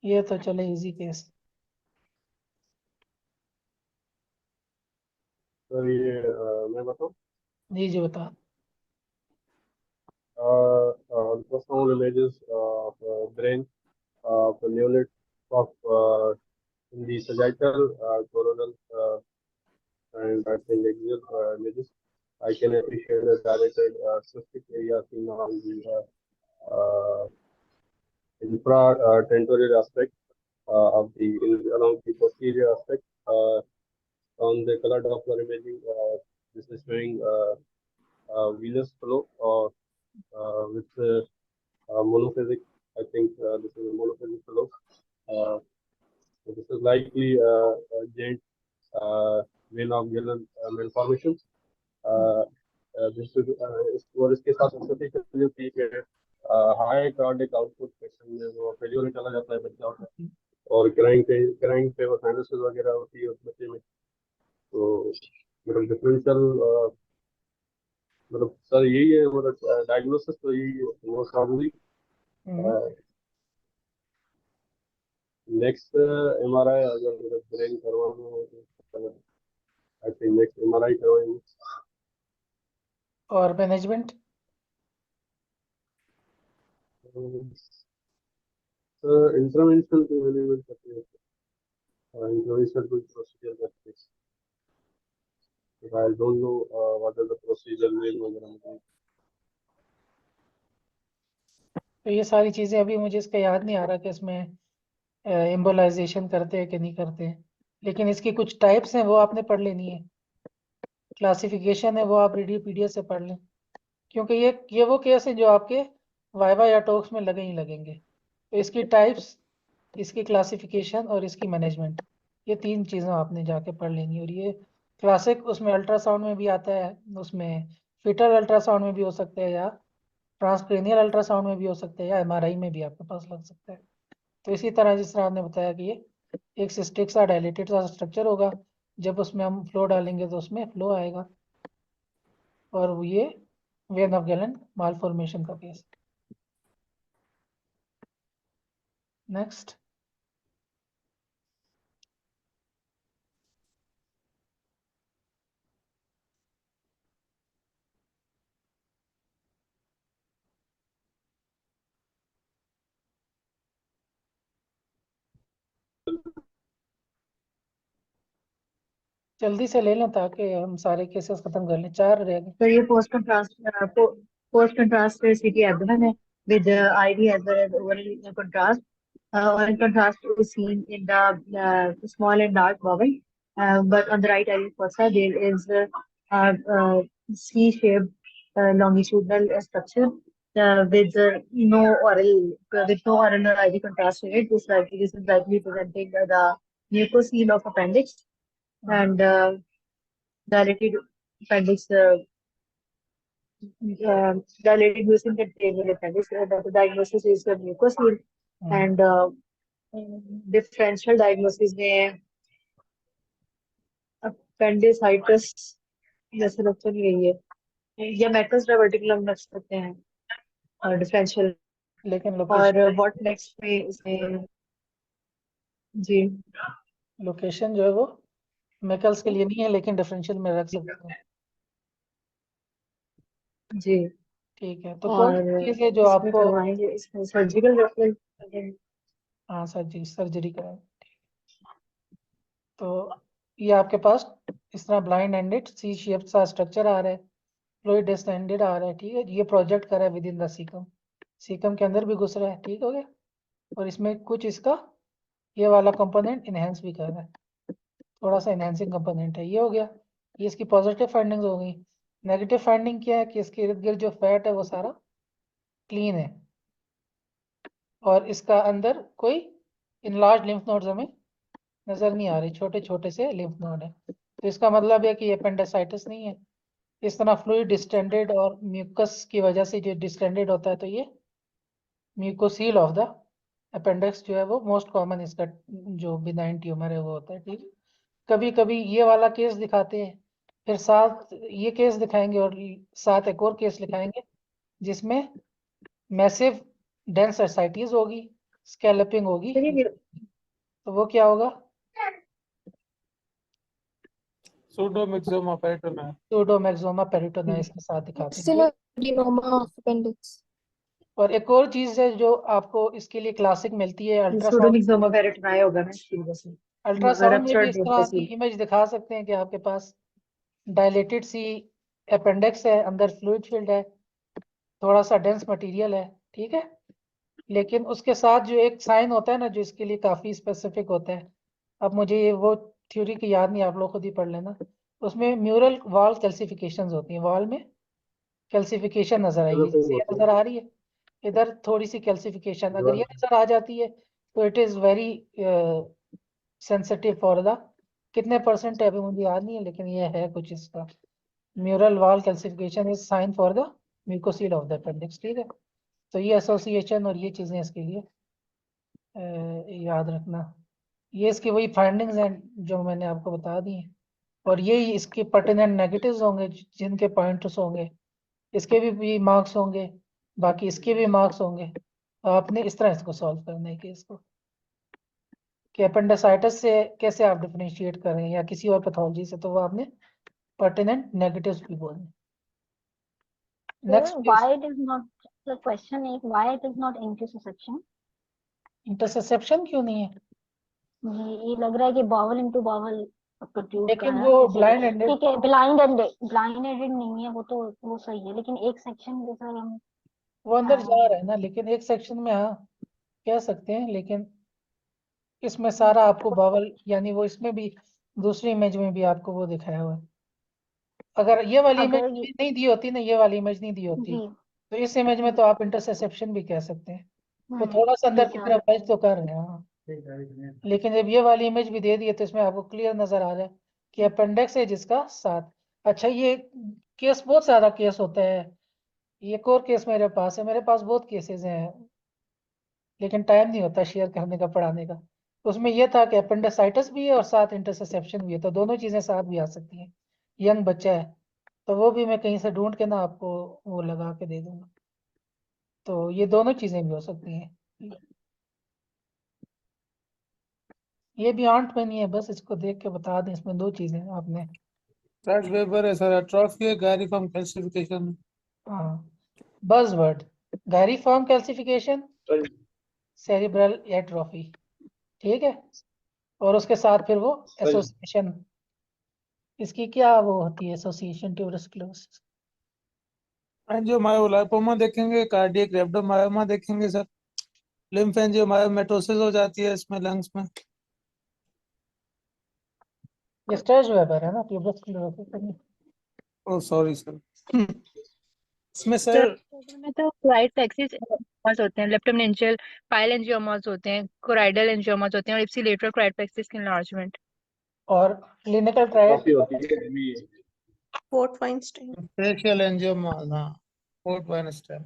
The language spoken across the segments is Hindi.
ये तो चले इजी केस। सर ये मैं बताऊँ, जी जी बता। ultrasound images of brain of neonates of in the sagittal, coronal, and I think axial images. I can appreciate the dilated cystic area seen on the infratentorial aspect of the along the posterior aspect. On the color Doppler imaging, this is showing venous flow with monophasic. I think this is a monophasic flow. Uh, so this is likely joint vein of Gillen malformation. This is और इसके साथ स्थिति जो थी कि हाई कार्डिक आउटपुट पेशेंट में वो फेलियर में चला जाता है बच्चा होता है, और क्राइंग पे वो साइनसेस वगैरह होती है उस बच्चे में। तो मतलब डिफरेंशियल, मतलब सर यही है, मतलब डायग्नोसिस तो यही है मोस्ट प्रॉब्ली। नेक्स्ट एमआरआई अगर मतलब ब्रेन करवाना हो तो आई थिंक नेक्स्ट एमआरआई करवाएंगे। और मैनेजमेंट? सर इंटरवेंशन तो मैनेजमेंट करते हैं, इंटरवेंशन कोई प्रोसीजर करते हैं। I don't know what are the procedure name वगैरह। तो ये सारी चीज़ें अभी मुझे इसका याद नहीं आ रहा कि इसमें एम्बोलाइजेशन करते हैं कि नहीं करते हैं, लेकिन इसकी कुछ टाइप्स हैं वो आपने पढ़ लेनी है। क्लासिफिकेशन है वो आप रीडी पीडीएफ से पढ़ लें, क्योंकि ये वो केस है जो आपके वाइवा या टॉक्स में लगे ही लगेंगे। तो इसकी टाइप्स, इसकी क्लासिफिकेशन और इसकी मैनेजमेंट, ये तीन चीज़ें आपने जाके पढ़ लेनी। और ये क्लासिक उसमें अल्ट्रासाउंड में भी आता है, उसमें फीटल अल्ट्रासाउंड में भी हो सकता है, या ट्रांसक्रेनियल अल्ट्रासाउंड में भी हो सकता है, या एमआरआई में भी आपके पास लग सकता है। तो इसी तरह जिस तरह आपने बताया कि ये एक सिस्टिक सा डायलेटेड सा स्ट्रक्चर होगा, जब उसमें हम फ्लो डालेंगे तो उसमें फ्लो आएगा, और ये वेन ऑफ गैलन मालफॉर्मेशन का केस। नेक्स्ट। जल्दी से ले लें ताकि हम सारे केसेस खत्म कर लें, 4 रह गए। So ये post contrast CT abdomen है with IV as well as oral contrast. Oral contrast is seen in the small and large bowel, but on the right area fossa there is C-shaped longitudinal structure with no oral or IV contrast in it. This is likely presenting the mucocele of appendix and dilated appendix. Dilated mucin contained appendix. The diagnosis is the mucocele, and differential diagnosis में appendicitis जैसे लक्षण यही है, या मैकस डायवर्टिकुलम रख सकते हैं और डिफरेंशियल। लेकिन और व्हाट नेक्स्ट में इसमें जी लोकेशन जो है वो मेकल्स के लिए नहीं है, लेकिन डिफरेंशियल में रख सकते हैं। जी ठीक है, तो कौन और सी चीज़ है जो इसमें आपको? करवाएंगे, इसमें सर्जिकल रेफरेंस। हाँ सर जी, सर्जरी कराएं। तो ये आपके पास इस तरह ब्लाइंड एंडेड सी शेप सा स्ट्रक्चर आ रहा है, फ्लूइड डिस्टेंडेड आ रहा है, ठीक है। ये प्रोजेक्ट कर रहा है with in the caecum, caecum के अंदर भी घुस रहा है, ठीक हो गया। और इसमें कुछ इसका ये वाला कंपोनेंट इनहेंस भी कर रहा है, थोड़ा सा इनहेंसिंग कंपोनेंट है। ये हो गया, ये इसकी पॉजिटिव फाइंडिंग्स हो गई। नेगेटिव फाइंडिंग क्या है कि इसके इर्द गिर्द जो फैट है वो सारा क्लीन है, और इसका अंदर कोई इनलार्ज लिम्फ नोड्स हमें नजर नहीं आ रही, छोटे छोटे से लिम्फ नोड है। तो इसका मतलब है कि ये अपेंडिसाइटिस नहीं है। इस तरह फ्लूइड डिस्टेंडेड और म्यूकस की वजह से जो डिस्टेंडेड होता है, तो ये म्यूकोसील ऑफ द अपेंडिक्स जो है वो मोस्ट कॉमन इसका जो बिनाइन ट्यूमर है वो होता है, ठीक है। कभी कभी ये वाला केस दिखाते हैं, फिर साथ ये केस दिखाएंगे, और साथ एक और केस दिखाएंगे जिसमें मैसिव डेंस एसाइटीज होगी, स्कैलपिंग होगी, चलिए तो वो क्या होगा? Pseudomyxoma peritonitis. सूडोमैक्सोमा पेरिटोनाइस के साथ दिखाते हैं। Carcinoma of appendix. और एक और चीज है जो आपको इसके लिए क्लासिक मिलती है, अल्ट्रासाउंड। Pseudomyxoma peritoni होगा ना इसकी वजह से। अल्ट्रासाउंड में भी Ruptured इस तरह की vessel. इमेज दिखा सकते हैं कि आपके पास डायलेटेड सी अपेंडिक्स है, अंदर फ्लूइड फील्ड है, थोड़ा सा डेंस मटेरियल है, ठीक है। लेकिन उसके साथ जो एक साइन होता है ना, जो इसके लिए काफी स्पेसिफिक होता है, अब मुझे ये वो थ्योरी की याद नहीं, आप लोग खुद ही पढ़ लेना। उसमें म्यूरल वॉल कैल्सिफिकेशंस होती हैं, वॉल में कैल्सिफिकेशन नजर आएगी, जैसे ये नजर आ रही है, इधर थोड़ी सी कैल्सिफिकेशन अगर ये नजर आ जाती है तो it is very sensitive for the, कितने परसेंट है अभी मुझे याद नहीं है, लेकिन ये है कुछ इसका। Mural wall calcification is sign for the mucocele of the appendix, ठीक है। तो ये एसोसिएशन और ये चीजें इसके लिए याद रखना। ये इसकी वही फाइंडिंग्स हैं जो मैंने आपको बता दी हैं, और ये इसके पर्टिनेंट नेगेटिव्स होंगे जिनके पॉइंट्स होंगे, इसके भी मार्क्स होंगे, बाकी इसके भी मार्क्स होंगे। तो आपने इस तरह इसको सॉल्व करना है कि इसको कि अपेंडिसाइटिस से कैसे आप डिफरेंशिएट करें या किसी और पैथोलॉजी से, तो वो आपने पर्टिनेंट नेगेटिव्स भी बोलने। Next Why it is not, the question is why it is not intussusception? Interception क्यों नहीं है? ये लग रहा है कि bowel into bowel प्रोड्यूस कर लेकिन रहा वो है, ब्लाइंड एंडेड, ठीक है। ब्लाइंड एंडेड नहीं है वो, तो वो सही है, लेकिन एक सेक्शन जैसा हम वो अंदर जा रहा है ना, लेकिन एक सेक्शन में हाँ कह सकते हैं, लेकिन इसमें सारा आपको बावल, यानी वो इसमें भी दूसरी इमेज में भी आपको वो दिखाया हुआ है। अगर ये वाली इमेज अगर ये नहीं दी होती ना, ये वाली इमेज नहीं दी होती, जी तो इस इमेज में तो आप इंटरसेप्शन भी कह सकते हैं, वो हम्म, थोड़ा सा अंदर ठीक की है। तरफ टच तो कर रहे हैं हाँ। लेकिन जब ये वाली इमेज भी दे दी है तो इसमें आपको क्लियर नजर आ रहा है कि अपेंडिक्स है जिसका साथ। अच्छा, ये केस बहुत सारा केस होता है, एक और केस मेरे पास है, मेरे पास बहुत केसेस हैं, लेकिन टाइम नहीं होता शेयर करने का, पढ़ाने का। उसमें यह था कि अपेंडिसाइटिस भी है और साथ इंटरसेप्शन भी है, तो दोनों चीजें साथ भी आ सकती हैं। यंग बच्चा है, तो वो भी मैं कहीं से ढूंढ के ना आपको वो लगा के दे दूंगा। तो ये दोनों चीजें भी हो सकती हैं। ये भी आंट में नहीं है, बस इसको देख के बता दें, इसमें दो चीजें आपने। That Weber है सर, atrophy है गायरीफॉर्म calcification। हाँ, बज़वर्ड गायरीफॉर्म कैल्सिफिकेशन, सेरिब्रल एट्रोफी, ठीक है। और उसके साथ फिर वो एसोसिएशन, इसकी क्या वो होती है एसोसिएशन ट्यूबरकुलोसिस। एंजियोमायोलाइपोमा देखेंगे, कार्डियक रेब्डोमायोमा देखेंगे सर, लिम्फ एंजियोमायोमेटोसिस हो जाती है इसमें लंग्स में। ये स्टेज वेबर है ना ट्यूबरकुलोसिस। Oh sorry sir. इसमें सर सर में तो क्वाइट प्लेक्सिस एंजियोमास होते हैं, लेप्टोमेनिंजियल पाइल एंजियोमास होते हैं, कोराइडल एंजियोमास होते हैं और इप्सिलेटरल क्वाइट प्लेक्सिस की एनलार्जमेंट। और क्लिनिकल ट्रायल काफी होती है अभी। फोर्थ वाइनस्टाइन फेशियल एंजियोमा, हाँ फोर्ट वाइनस्टाइन।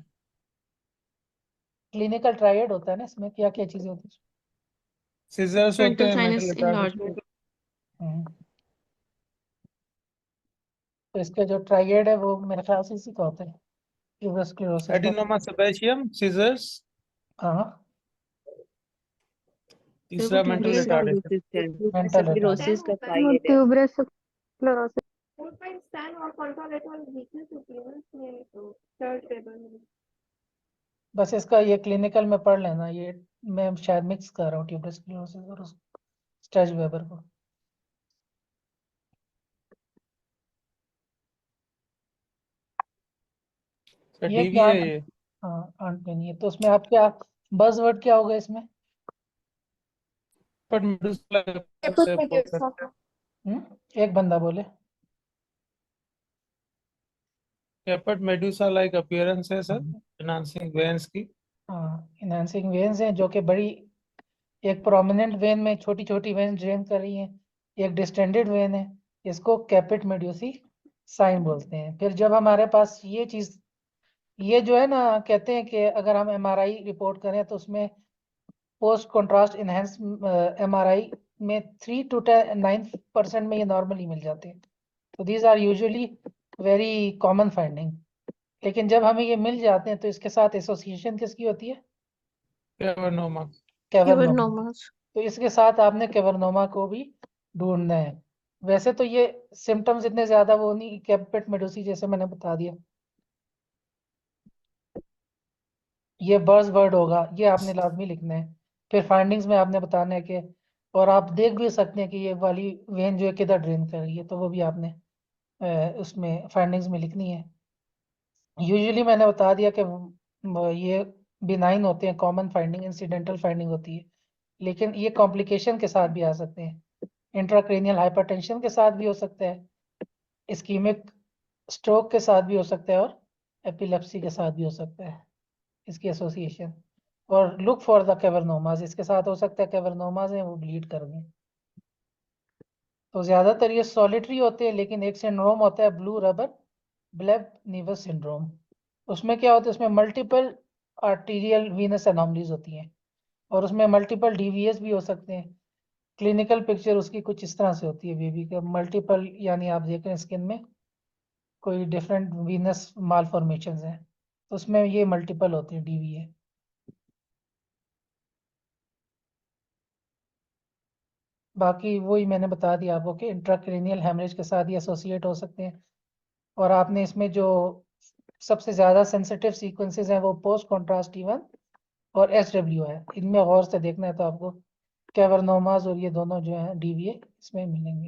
क्लिनिकल ट्रायड होता है ना, इसमें क्या क्या चीजें होती सीजर्स होते हैं, sinus मेंटल enlargement. हैं? तो इसका जो ट्रायड है वो मेरे ख्याल से इसी का होता है, ट्यूबरकुलोसिस का। एडिनोमा सेबेशियम, सीजर्स, हाँ, तीसरा मेंटल रिटार्डेशन। मेंटल स्क्लेरोसिस का ट्रायड है। Tuberous sclerosis. फोर्थ वाइनस्टाइन और कॉन्ट्रालेटरल वीकनेस होती है इसमें, तो थर्ड टेबल में। बस इसका ये क्लिनिकल में पढ़ लेना, ये मैं शायद मिक्स कर रहा हूँ ट्यूबरकुलोसिस और स्टेज वेबर को। सर ये डीवी क्या है ये। हाँ आंट में नहीं है, तो उसमें आप क्या बज़वर्ड क्या होगा इसमें? पर एक बंदा बोले। कैपेट मेडुसा लाइक अपीयरेंस है सर, एनहांसिंग वेन्स की। हाँ, इनहेंसिंग वेन्स हैं जो कि बड़ी, एक प्रोमिनेंट वेन में छोटी छोटी वेन ड्रेन कर रही हैं, एक डिस्टेंडेड वेन है, इसको कैपिट मेड्यूसी साइन बोलते हैं। फिर जब हमारे पास ये चीज, ये जो है ना, कहते हैं कि अगर हम एमआरआई रिपोर्ट करें तो उसमें पोस्ट कॉन्ट्रास्ट इनहेंस एमआरआई में 3 to 9% में ये नॉर्मली मिल जाते हैं। तो these are usually very common finding. लेकिन जब हमें ये मिल जाते हैं तो इसके साथ एसोसिएशन किसकी होती है? कैवर्नोमा। कैवर्नोमा। Cavernomas. तो इसके साथ आपने कैवर्नोमा को भी ढूंढना है। वैसे तो ये सिम्टम्स इतने ज्यादा वो नहीं, कैपिट मेडोसी जैसे मैंने बता दिया, ये बर्स वर्ड होगा, ये आपने लाजमी लिखना है। फिर फाइंडिंग्स में आपने बताना है कि, और आप देख भी सकते हैं कि ये वाली वेन जो है किधर ड्रेन कर रही है, तो वो भी आपने उसमें फाइंडिंग्स में लिखनी है। यूजुअली मैंने बता दिया कि ये बिनाइन होते हैं, कॉमन फाइंडिंग, इंसिडेंटल फाइंडिंग होती है, लेकिन ये कॉम्प्लिकेशन के साथ भी आ सकते हैं। इंट्राक्रेनियल हाइपरटेंशन के साथ भी हो सकता है, इस्कीमिक स्ट्रोक के साथ भी हो सकता है, और एपिलेप्सी के साथ भी हो सकता है इसकी एसोसिएशन। और लुक फॉर द कैवर्नोमास, इसके साथ हो सकता है कैवर्नोमास हैं वो ब्लीड कर दें। तो ज़्यादातर ये सॉलिटरी होते हैं, लेकिन एक सिंड्रोम होता है ब्लू रबर ब्लैक नीवस सिंड्रोम। उसमें क्या होता है, उसमें मल्टीपल आर्टीरियल वीनस एनॉमलीज होती हैं, और उसमें मल्टीपल डीवीएस भी हो सकते हैं। क्लिनिकल पिक्चर उसकी कुछ इस तरह से होती है बेबी का, मल्टीपल यानी आप देख रहे हैं स्किन में कोई डिफरेंट वीनस मालफॉर्मेशंस हैं, तो उसमें ये मल्टीपल होते हैं डीवीए। बाकी वही मैंने बता दिया आपको कि इंट्राक्रेनियल हेमरेज के साथ ये एसोसिएट हो सकते हैं। और आपने इसमें जो सबसे ज़्यादा सेंसिटिव सीक्वेंसेस हैं वो पोस्ट कॉन्ट्रास्ट T1 और SW है, इनमें गौर से देखना है तो आपको कैवर्नोमास और ये दोनों जो हैं डीवीए इसमें मिलेंगे।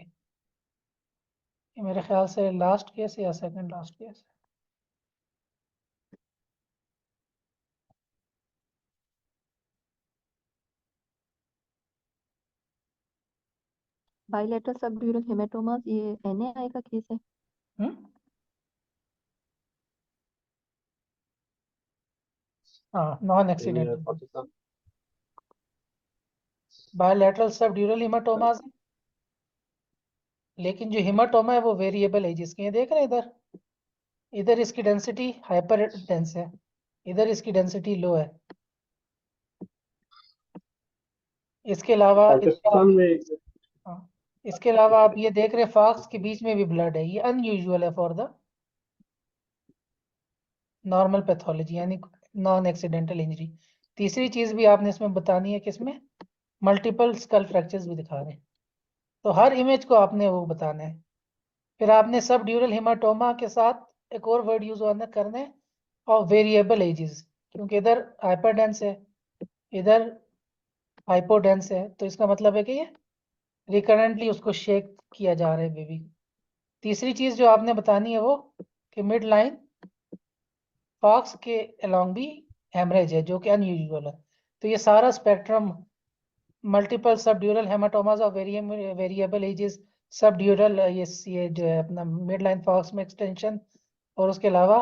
ये मेरे ख्याल से लास्ट केस या second last case. Bilateral subdural haematomas ये NAI का केस है। हाँ, non Any accidental Pakistan? Bilateral subdural haematomas है, लेकिन जो हेमाटोमा है वो वेरिएबल है, जिसके देख रहे हैं इधर, इधर इसकी डेंसिटी हाइपर डेंस है, इधर इसकी डेंसिटी लो है। इसके अलावा पाकिस्तान में हाँ, इसके अलावा आप ये देख रहे हैं फॉक्स के बीच में भी ब्लड है, ये अनयूजुअल है फॉर द नॉर्मल पैथोलॉजी, यानी नॉन एक्सीडेंटल इंजरी। तीसरी चीज भी आपने इसमें बतानी है कि इसमें मल्टीपल स्कल फ्रैक्चर्स भी दिखा रहे हैं, तो हर इमेज को आपने वो बताना है। फिर आपने सब ड्यूरल हेमाटोमा के साथ एक और वर्ड यूज करना है, और वेरिएबल एजेस, क्योंकि इधर हाइपरडेंस है, इधर हाइपोडेंस है, तो इसका मतलब है कि ये रिकरेंटली उसको शेक किया जा रहा है बेबी। तीसरी चीज जो आपने बतानी है वो कि मिड लाइन फॉक्स के अलोंग भी हेमरेज है जो कि अनयूजुअल है। तो ये सारा स्पेक्ट्रम मल्टीपल सबड्यूरल हेमाटोमास और वेरिएबल एजेस, सबड्यूरल ये जो है अपना मिड लाइन फॉक्स में एक्सटेंशन, और उसके अलावा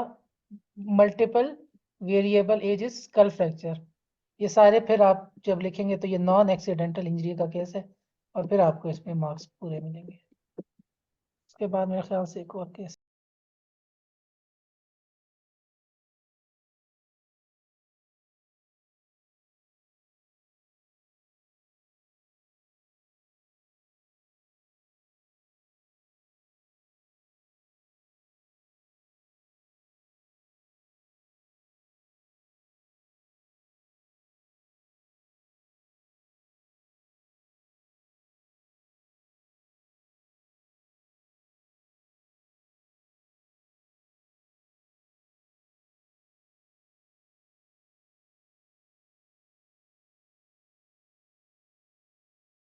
multiple variable ages skull fracture, ये सारे फिर आप जब लिखेंगे तो ये नॉन एक्सीडेंटल इंजरी का केस है, और फिर आपको इसमें मार्क्स पूरे मिलेंगे। उसके बाद मेरे ख्याल से एक और केस